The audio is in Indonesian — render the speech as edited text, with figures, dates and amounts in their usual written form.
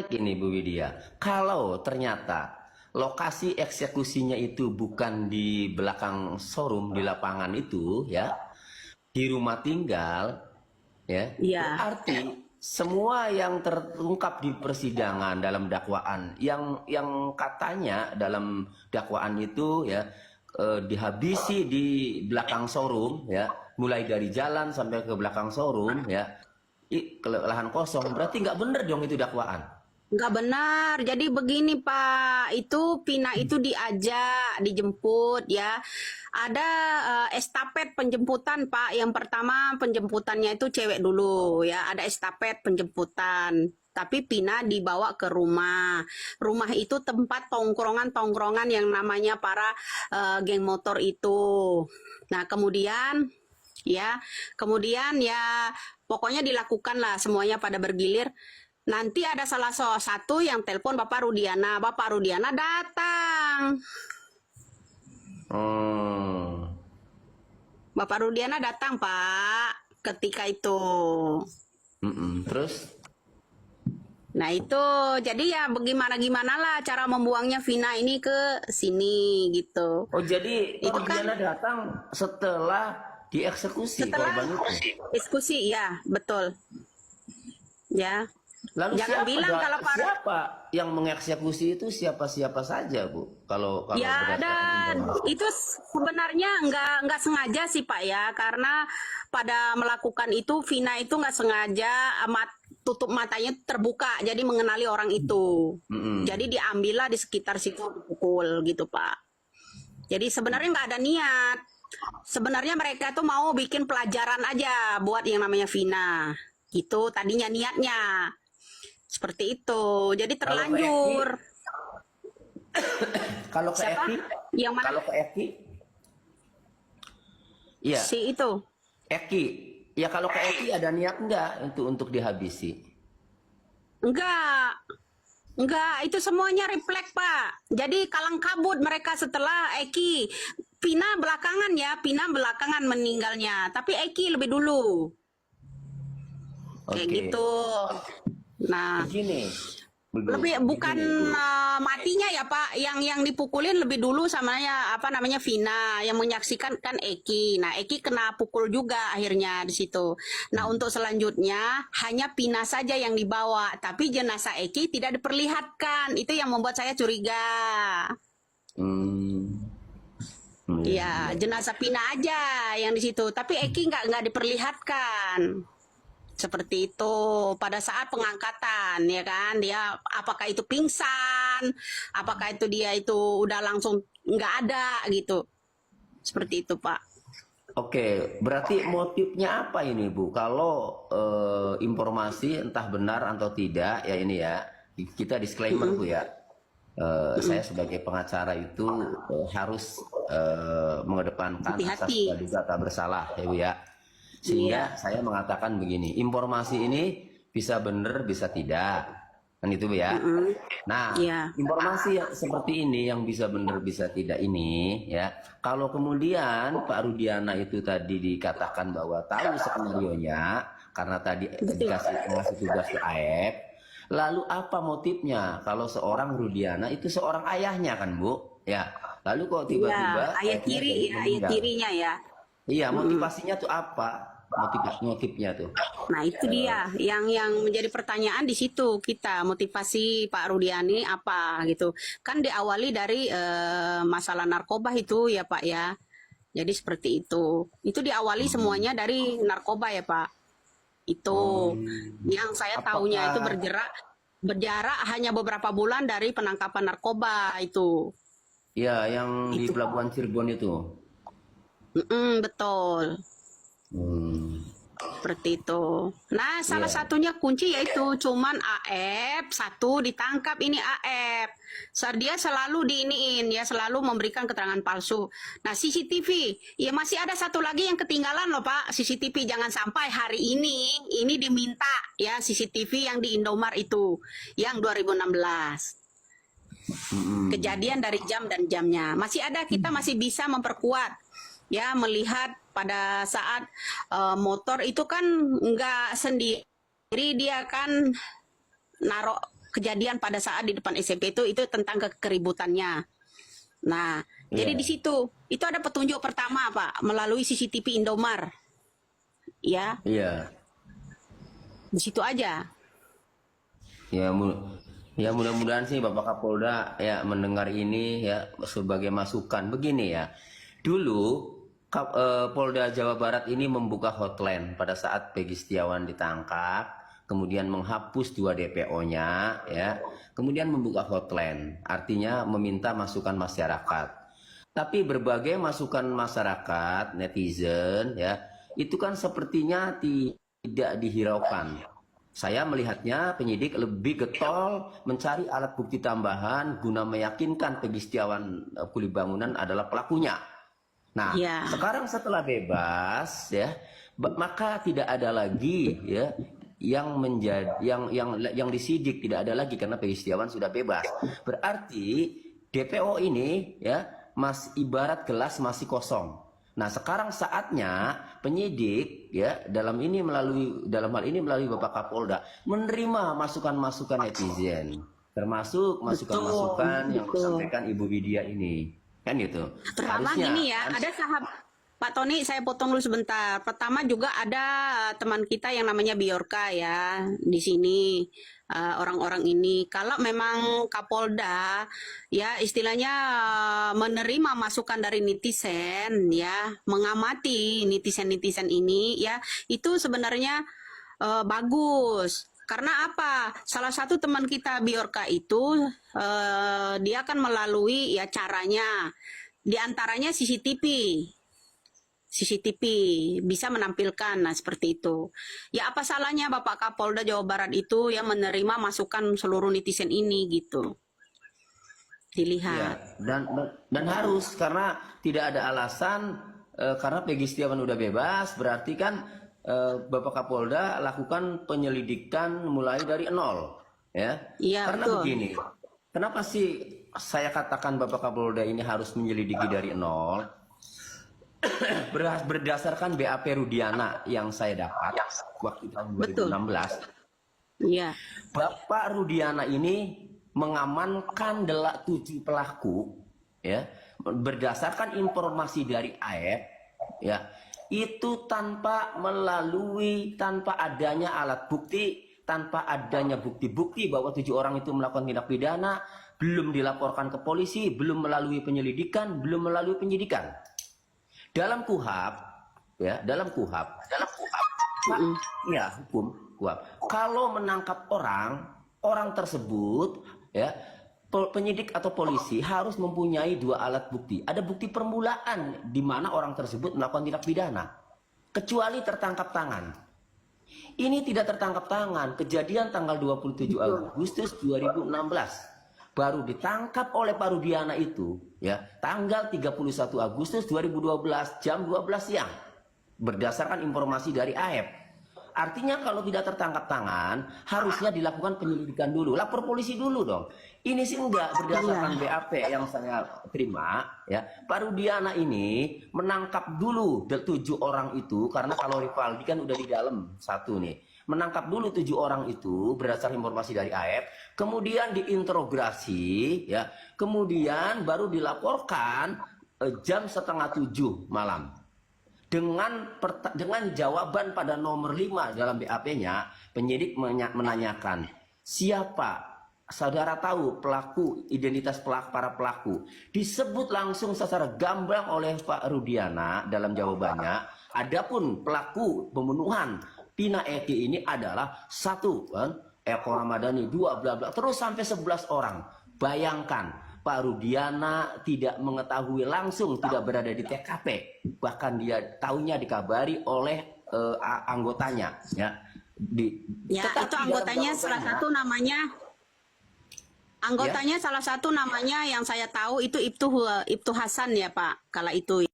Ini Bu Widya, kalau ternyata lokasi eksekusinya itu bukan di belakang showroom di lapangan itu ya, di rumah tinggal ya, Iya. berarti semua yang terungkap di persidangan dalam dakwaan yang katanya dalam dakwaan itu ya dihabisi di belakang showroom ya, mulai dari jalan sampai ke belakang showroom ya, ke lahan kosong, berarti nggak bener dong itu dakwaan. Nggak benar. Jadi begini Pak, itu Pina itu diajak, dijemput ya. Ada estafet penjemputan Pak. Yang pertama penjemputannya itu cewek dulu ya. Ada estafet penjemputan. Tapi Pina dibawa ke rumah. Rumah itu tempat tongkrongan-tongkrongan yang namanya para geng motor itu. Nah kemudian ya pokoknya dilakukan lah semuanya pada bergilir. Nanti ada salah satu yang telepon Bapak Rudiana. Bapak Rudiana datang. Hmm. Bapak Rudiana datang, Pak. Ketika itu. Terus, Nah itu, jadi ya bagaimana-gimana lah cara membuangnya Vina ini ke sini gitu. oh jadi Itu kan Rudiana datang setelah dieksekusi setelah korban itu. diskusi, ya betul. Ya, Lalu jangan bilang kalau para siapa yang mengeksekusi itu siapa saja Bu? Kalau ya, berdasarkan dan informasi. itu sebenarnya nggak sengaja sih Pak ya, karena pada melakukan itu Vina itu nggak sengaja tutup matanya terbuka, jadi mengenali orang itu. Mm-mm. Jadi diambillah di sekitar situ dipukul gitu Pak. Jadi sebenarnya nggak ada niat. Sebenarnya mereka tuh mau bikin pelajaran aja buat yang namanya Vina. Gitu tadinya niatnya. Seperti itu. Jadi Kalau ke Eki, terlanjur. kalau ke Siapa? Eki, Yang mana? kalau ke Eki, iya, Si itu. Eki. Ya kalau ke Eki ada niat nggak untuk dihabisi? Enggak. Enggak, itu semuanya refleks, Pak. Jadi kalang kabut mereka setelah Eki. Pina belakangan ya, Pina belakangan meninggalnya. Tapi Eki lebih dulu. Kayak Oke. gitu. Nah, Begini, lebih bukan Bu. matinya ya Pak, yang dipukulin lebih dulu sama ya apa namanya Vina, yang menyaksikan kan Eki. Nah Eki kena pukul juga akhirnya di situ. Nah untuk selanjutnya hanya Pina saja yang dibawa, tapi jenazah Eki tidak diperlihatkan. Itu yang membuat saya curiga. Hmm. Iya, Iya, iya. jenazah Pina aja yang di situ, tapi Eki nggak diperlihatkan. Seperti itu pada saat pengangkatan ya kan, dia apakah itu pingsan, apakah itu dia itu udah langsung nggak ada gitu, seperti itu Pak. Oke, berarti motifnya apa ini Bu? Kalau informasi entah benar atau tidak ya ini ya, kita disclaimer Bu ya. Saya sebagai pengacara itu harus mengedepankan asas Hati-hati. praduga tak bersalah ya Bu ya. Iya. Sehingga saya mengatakan begini, informasi ini bisa benar bisa tidak, kan itu Bu ya. Nah, Iya. informasi yang seperti ini yang bisa benar bisa tidak ini ya, kalau kemudian Pak Rudiana itu tadi dikatakan bahwa tahu skenario-nya karena tadi Betul. ngasih tugas ke AF, lalu apa motifnya kalau seorang Rudiana itu seorang ayahnya kan Bu ya, lalu kok Iya, tiba-tiba ayah ayahnya tiri jadi ya, ayah meninggal. tirinya ya. Iya, motivasinya tuh apa? Motifnya tuh. Nah itu dia yang menjadi pertanyaan di situ kita, motivasi Pak Rudiani apa gitu. Kan diawali dari masalah narkoba itu ya Pak ya. Jadi seperti itu. Itu diawali semuanya dari narkoba ya Pak. Itu yang saya tahunya itu Apakah berjarak hanya beberapa bulan dari penangkapan narkoba itu. ya yang di Itu Pak. Pelabuhan Cirebon itu? Betul. Hmm, Seperti itu. Nah, salah iya. satunya kunci yaitu cuman AF satu ditangkap ini AF. Dia selalu diiniin ya, selalu memberikan keterangan palsu. Nah, CCTV, ya masih ada satu lagi yang ketinggalan loh Pak. CCTV jangan sampai hari ini diminta ya CCTV yang di Indomar itu yang 2016. Kejadian dari jam dan jamnya. Masih ada, kita masih bisa memperkuat ya, melihat pada saat motor itu kan nggak sendiri, dia kan narok kejadian pada saat di depan SMP itu tentang keributannya. Nah, jadi Iya. di situ itu ada petunjuk pertama Pak melalui CCTV Indomar. Ya, Iya. di situ aja. Ya, ya mudah-mudahan sih Bapak Kapolda ya mendengar ini ya sebagai masukan. Begini ya, dulu Polda Jawa Barat ini membuka hotline pada saat Peggy Setiawan ditangkap, kemudian menghapus 2 DPO-nya ya, kemudian membuka hotline, artinya meminta masukan masyarakat. Tapi berbagai masukan masyarakat, netizen ya, itu kan sepertinya tidak dihiraukan. Saya melihatnya penyidik lebih getol mencari alat bukti tambahan guna meyakinkan Peggy Setiawan Kuli Bangunan adalah pelakunya. Nah, Ya, sekarang setelah bebas ya, maka tidak ada lagi ya yang menjadi yang disidik, tidak ada lagi karena Peggy Setiawan sudah bebas. Berarti DPO ini ya ibarat gelas masih kosong. Nah, sekarang saatnya penyidik ya dalam hal ini melalui Bapak Kapolda menerima masukan-masukan netizen, termasuk masukan-masukan yang betul. disampaikan Ibu Widya ini. Kan gitu. Pertama Harusnya gini ya, ada sahabat Pak Tony, saya potong dulu sebentar. Pertama juga ada teman kita yang namanya Biorka ya di sini. Orang-orang ini kalau memang Kapolda ya istilahnya menerima masukan dari netizen ya, mengamati netizen-netizen ini ya, itu sebenarnya bagus. Karena apa? Salah satu teman kita Biorka itu dia akan melalui ya caranya, diantaranya CCTV bisa menampilkan, nah seperti itu. Ya apa salahnya Bapak Kapolda Jawa Barat itu ya menerima masukan seluruh netizen ini gitu, ya, dilihat. dan harus karena tidak ada alasan karena Peggy Setiawan udah bebas, berarti kan Bapak Kapolda lakukan penyelidikan mulai dari nol, ya. Iya Karena betul, begini, kenapa sih saya katakan Bapak Kapolda ini harus menyelidiki dari nol? Berdasarkan BAP Rudiana yang saya dapat waktu tahun betul. 2016, Iya, Bapak Rudiana ini mengamankan 7 pelaku ya berdasarkan informasi dari AEP ya, itu tanpa adanya alat bukti, tanpa adanya bukti-bukti bahwa 7 orang itu melakukan tindak pidana, belum dilaporkan ke polisi, belum melalui penyelidikan, belum melalui penyidikan. Dalam KUHAP ya, dalam KUHAP Pak, ya hukum KUHAP. Kalau menangkap orang tersebut ya, penyidik atau polisi harus mempunyai 2 alat bukti. Ada bukti permulaan di mana orang tersebut melakukan tindak pidana, kecuali tertangkap tangan. Ini tidak tertangkap tangan. Kejadian tanggal 27 Agustus 2016. Baru ditangkap oleh Pak Rudiana itu ya tanggal 31 Agustus 2012 jam 12 siang berdasarkan informasi dari AEP. Artinya kalau tidak tertangkap tangan harusnya dilakukan penyelidikan dulu, lapor polisi dulu dong. Ini sih enggak, berdasarkan BAP yang saya terima ya, Pak Rudiana ini menangkap dulu 7 orang itu karena kalau Rivaldi kan udah di dalam satu nih. Menangkap dulu 7 orang itu berdasarkan informasi dari AEP, kemudian diinterogasi ya, kemudian baru dilaporkan jam 6:30 malam. Dengan jawaban pada nomor 5 dalam BAP-nya, penyidik menanyakan, siapa saudara tahu pelaku, identitas para pelaku. Disebut langsung secara gamblang oleh Pak Rudiana dalam jawabannya. Adapun pelaku pembunuhan Pina Eki ini adalah 1 kan, Eko Ramadhani, 2 bla bla, terus sampai 11 orang. Bayangkan Pak Rudiana tidak mengetahui langsung, tidak berada di TKP, bahkan dia tahunya dikabari oleh anggotanya ya. ya itu anggotanya salah satu namanya. Anggotanya salah satu namanya yang saya tahu itu Ibtu Hasan ya Pak, kala itu